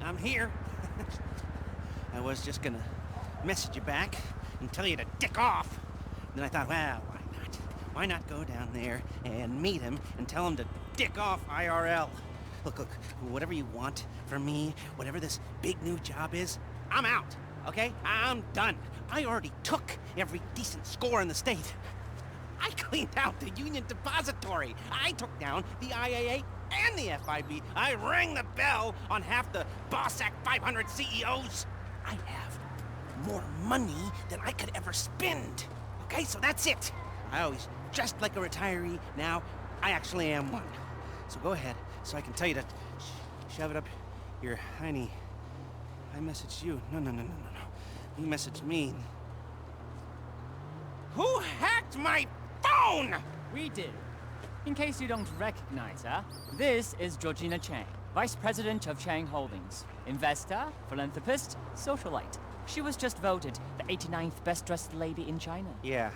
I'm here. I was just gonna message you back and tell you to dick off. Then I thought, well, why not? Why not go down there and meet him and tell him to dick off IRL? Look, whatever you want from me, whatever this big new job is, I'm out, okay? I'm done. I already took every decent score in the state. I cleaned out the Union Depository. I took down the IAA and the FIB. I rang the bell on half the Bossack 500 CEOs. I have more money than I could ever spend. Okay, so that's it. I always dressed like a retiree. Now, I actually am one. So go ahead, so I can tell you to shove it up your hiney. I messaged you. No. You messaged me. Who hacked my phone? We did. In case you don't recognize her, this is Georgina Chang, Vice President of Chang Holdings. Investor, philanthropist, socialite. She was just voted the 89th best-dressed lady in China. Yeah.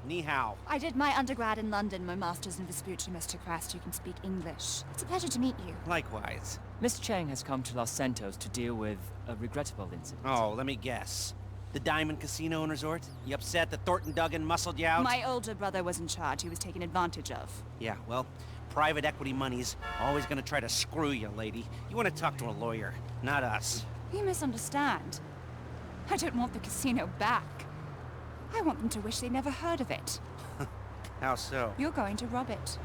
Ni hao. I did my undergrad in London, my master's in Vespucci, Mr. Crest. You can speak English. It's a pleasure to meet you. Likewise. Miss Chang has come to Los Santos to deal with a regrettable incident. Oh, let me guess. The Diamond Casino and Resort? You upset that Thornton Duggan muscled you out? My older brother was in charge. He was taken advantage of. Yeah, well, private equity money's always gonna try to screw you, lady. You wanna talk to a lawyer, not us. You misunderstand. I don't want the casino back. I want them to wish they never heard of it. How so? You're going to rob it.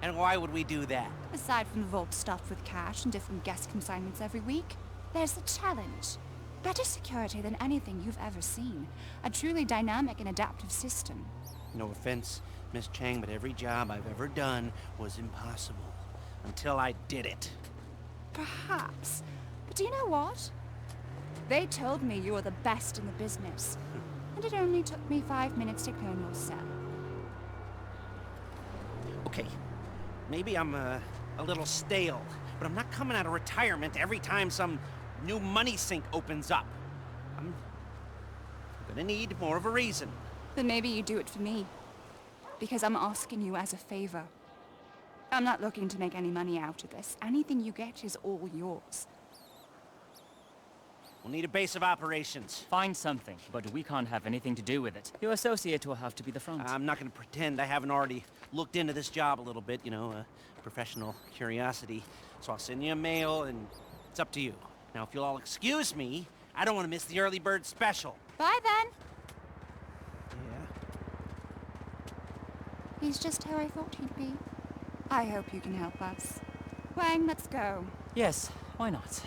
And why would we do that? Aside from the vault stuffed with cash and different guest consignments every week, there's the challenge. Better security than anything you've ever seen. A truly dynamic and adaptive system. No offense, Miss Chang, but every job I've ever done was impossible. Until I did it. Perhaps. But do you know what? They told me you were the best in the business. And it only took me 5 minutes to clone your cell. Okay, maybe I'm a little stale, but I'm not coming out of retirement every time some new money sink opens up. I'm gonna need more of a reason. Then maybe you do it for me. Because I'm asking you as a favor. I'm not looking to make any money out of this. Anything you get is all yours. We'll need a base of operations. Find something, but we can't have anything to do with it. Your associate will have to be the front. I'm not gonna pretend I haven't already looked into this job a little bit, you know, professional curiosity. So I'll send you a mail, and it's up to you. Now, if you'll all excuse me, I don't want to miss the early bird special. Bye then. Yeah? He's just how I thought he'd be. I hope you can help us. Wang, let's go. Yes, why not?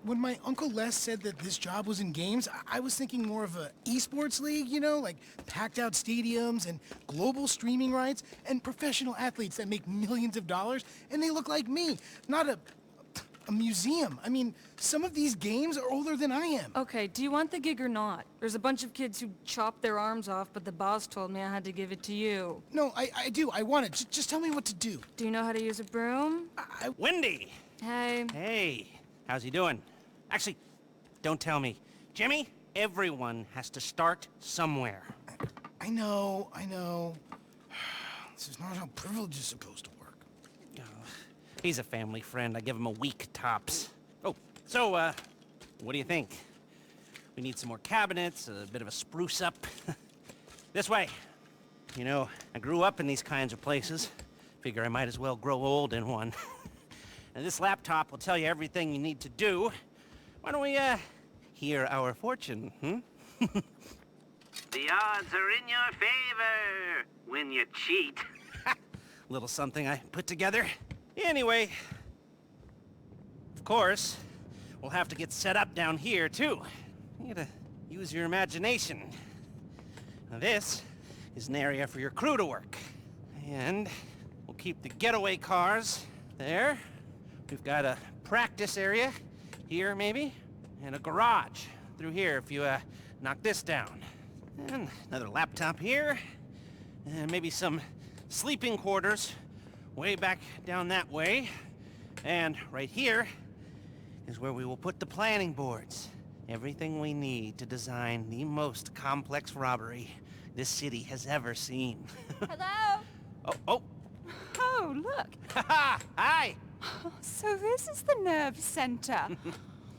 When my Uncle Les said that this job was in games, I was thinking more of a esports league, you know, like packed out stadiums and global streaming rights and professional athletes that make millions of dollars, and they look like me, not a museum. I mean, some of these games are older than I am. Okay, do you want the gig or not? There's a bunch of kids who chopped their arms off, but the boss told me I had to give it to you. No, I do. I want it. Just tell me what to do. Do you know how to use a broom? Wendy! Hey. Hey, how's he doing? Actually, don't tell me. Jimmy, everyone has to start somewhere. I know. This is not how privilege is supposed to work. Oh, he's a family friend. I give him a week tops. Oh, so, what do you think? We need some more cabinets, a bit of a spruce up. This way. You know, I grew up in these kinds of places. Figure I might as well grow old in one. And this laptop will tell you everything you need to do. Why don't we, hear our fortune, hmm? The odds are in your favor when you cheat. Little something I put together. Anyway, of course, we'll have to get set up down here, too. You gotta use your imagination. Now this is an area for your crew to work. And we'll keep the getaway cars there. We've got a practice area here, maybe, and a garage through here if you, knock this down. And another laptop here, and maybe some sleeping quarters way back down that way. And right here is where we will put the planning boards. Everything we need to design the most complex robbery this city has ever seen. Hello? Oh. Oh, look. Hi! So this is the nerve center.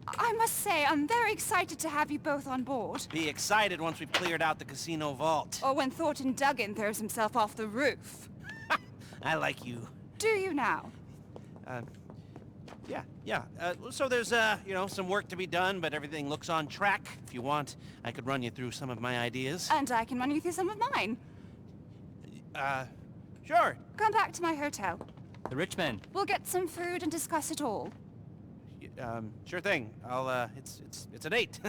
I must say, I'm very excited to have you both on board. Be excited once we've cleared out the casino vault. Or when Thornton Duggan throws himself off the roof. I like you. Do you now? Yeah. So there's, some work to be done, but everything looks on track. If you want, I could run you through some of my ideas. And I can run you through some of mine. Sure. Come back to my hotel. The rich man. We'll get some food and discuss it all. Sure thing. It's a date.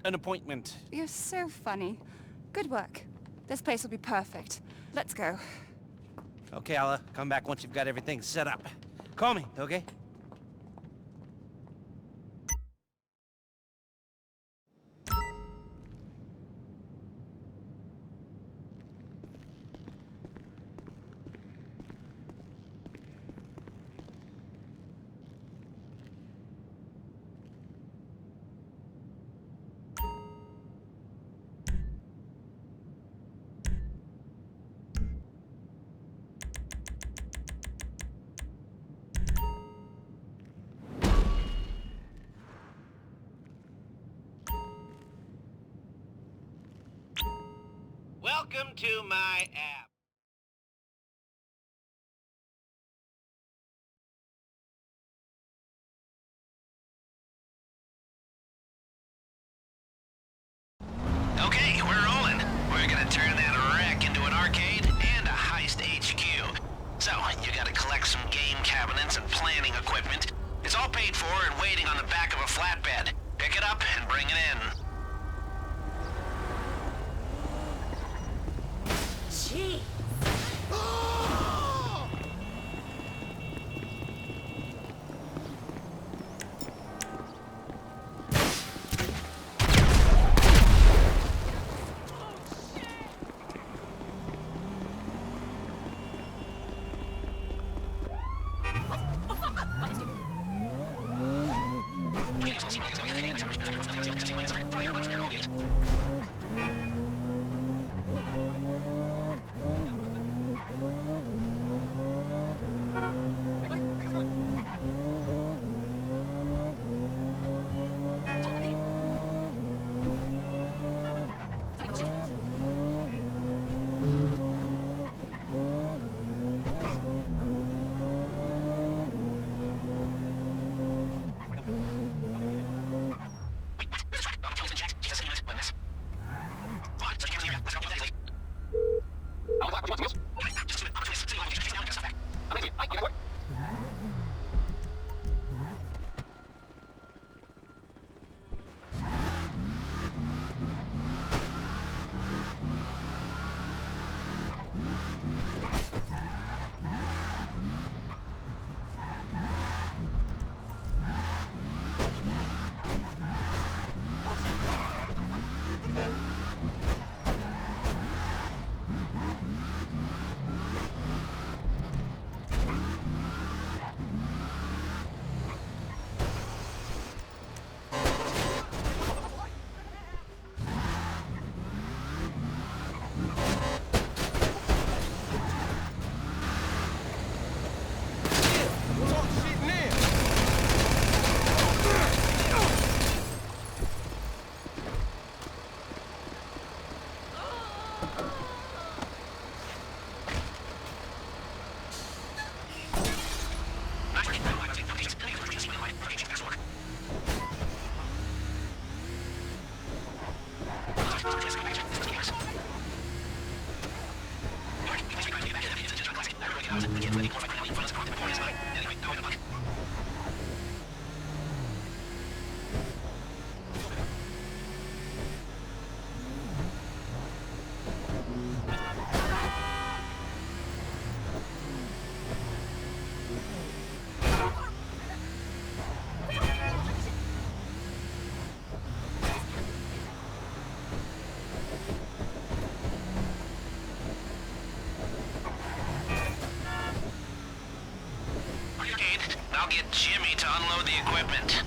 An appointment. You're so funny. Good work. This place will be perfect. Let's go. Okay, I'll come back once you've got everything set up. Call me, okay? Welcome to my app. Okay, we're rolling. We're gonna turn that wreck into an arcade and a Heist HQ. So, you gotta collect some game cabinets and planning equipment. It's all paid for and waiting on the back of a flatbed. Pick it up and bring it in. Gee. I'll get Jimmy to unload the equipment.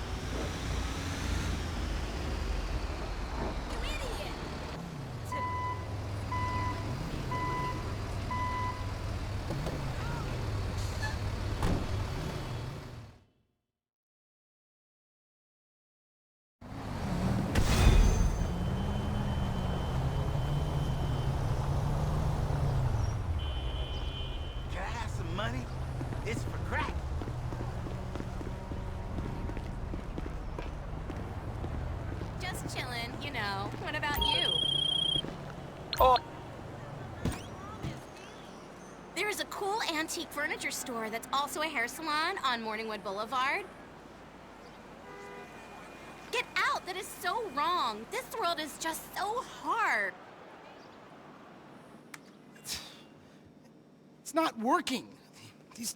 Can I have some money? It's for crack. Just chillin', you know. What about you? Oh. There is a cool antique furniture store that's also a hair salon on Morningwood Boulevard. Get out! That is so wrong. This world is just so hard. It's not working. These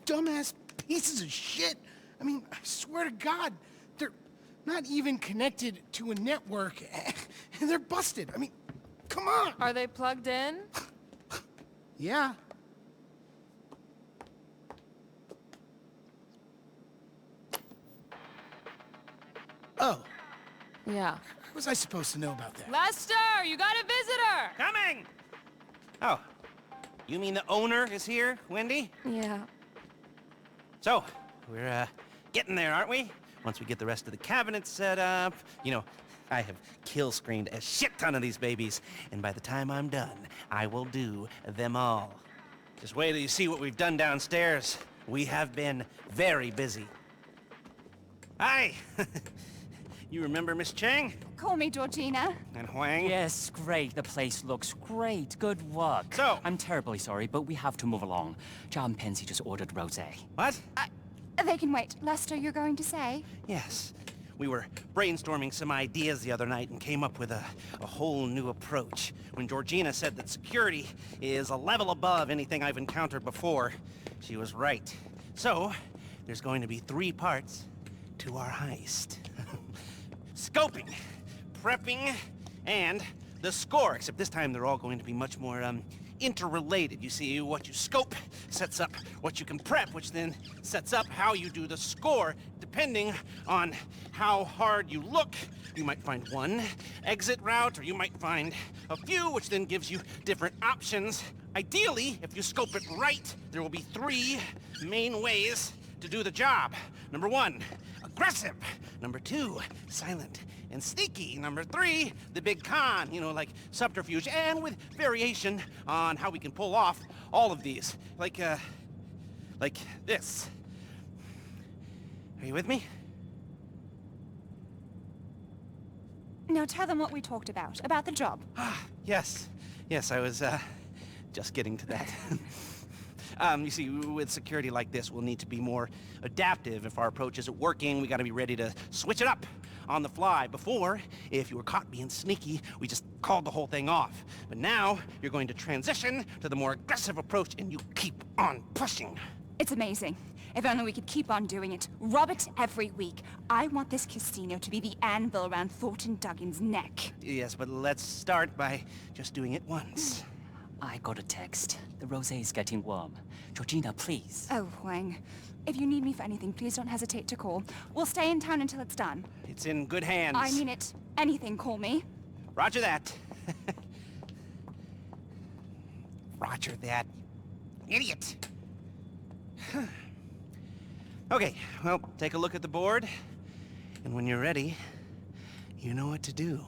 dumbass pieces of shit. I mean, I swear to God, they're not even connected to a network. And they're busted. I mean, come on. Are they plugged in? Yeah. Oh, Yeah. what was I supposed to know about that? Lester, you got a visitor! Coming! Oh, you mean the owner is here, Wendy? Yeah. So, we're, getting there, aren't we? Once we get the rest of the cabinets set up, you know, I have kill screened a shit ton of these babies, and by the time I'm done, I will do them all. Just wait till you see what we've done downstairs. We have been very busy. Hi! You remember Miss Chang? Call me Georgina. And Huang? Yes, great. The place looks great. Good work. So- I'm terribly sorry, but we have to move along. John Pensy just ordered rosé. What? They can wait. Lester, you're going to say? Yes. We were brainstorming some ideas the other night and came up with a whole new approach. When Georgina said that security is a level above anything I've encountered before, she was right. So, there's going to be 3 parts to our heist. Scoping, prepping, and the score. Except this time they're all going to be much more, interrelated. You see, what you scope sets up what you can prep, which then sets up how you do the score. Depending on how hard you look, you might find one exit route, or you might find a few, which then gives you different options. Ideally, if you scope it right, there will be 3 main ways to do the job. Number 1, aggressive. Number 2, silent and sneaky. Number 3, the big con, like subterfuge, and with variation on how we can pull off all of these. Like this. Are you with me? Now tell them what we talked about the job. Yes, I was, just getting to that. You see, with security like this, we'll need to be more adaptive. If our approach isn't working, we gotta be ready to switch it up on the fly. Before, if you were caught being sneaky, we just called the whole thing off. But now, you're going to transition to the more aggressive approach, and you keep on pushing. It's amazing. If only we could keep on doing it. Rob it every week. I want this casino to be the anvil around Thornton Duggan's neck. Yes, but let's start by just doing it once. I got a text. The rosé is getting warm. Georgina, please. Oh, Huang. If you need me for anything, please don't hesitate to call. We'll stay in town until it's done. It's in good hands. I mean it. Anything, call me. Roger that. Roger that. Idiot. Okay, well, take a look at the board. And when you're ready, you know what to do.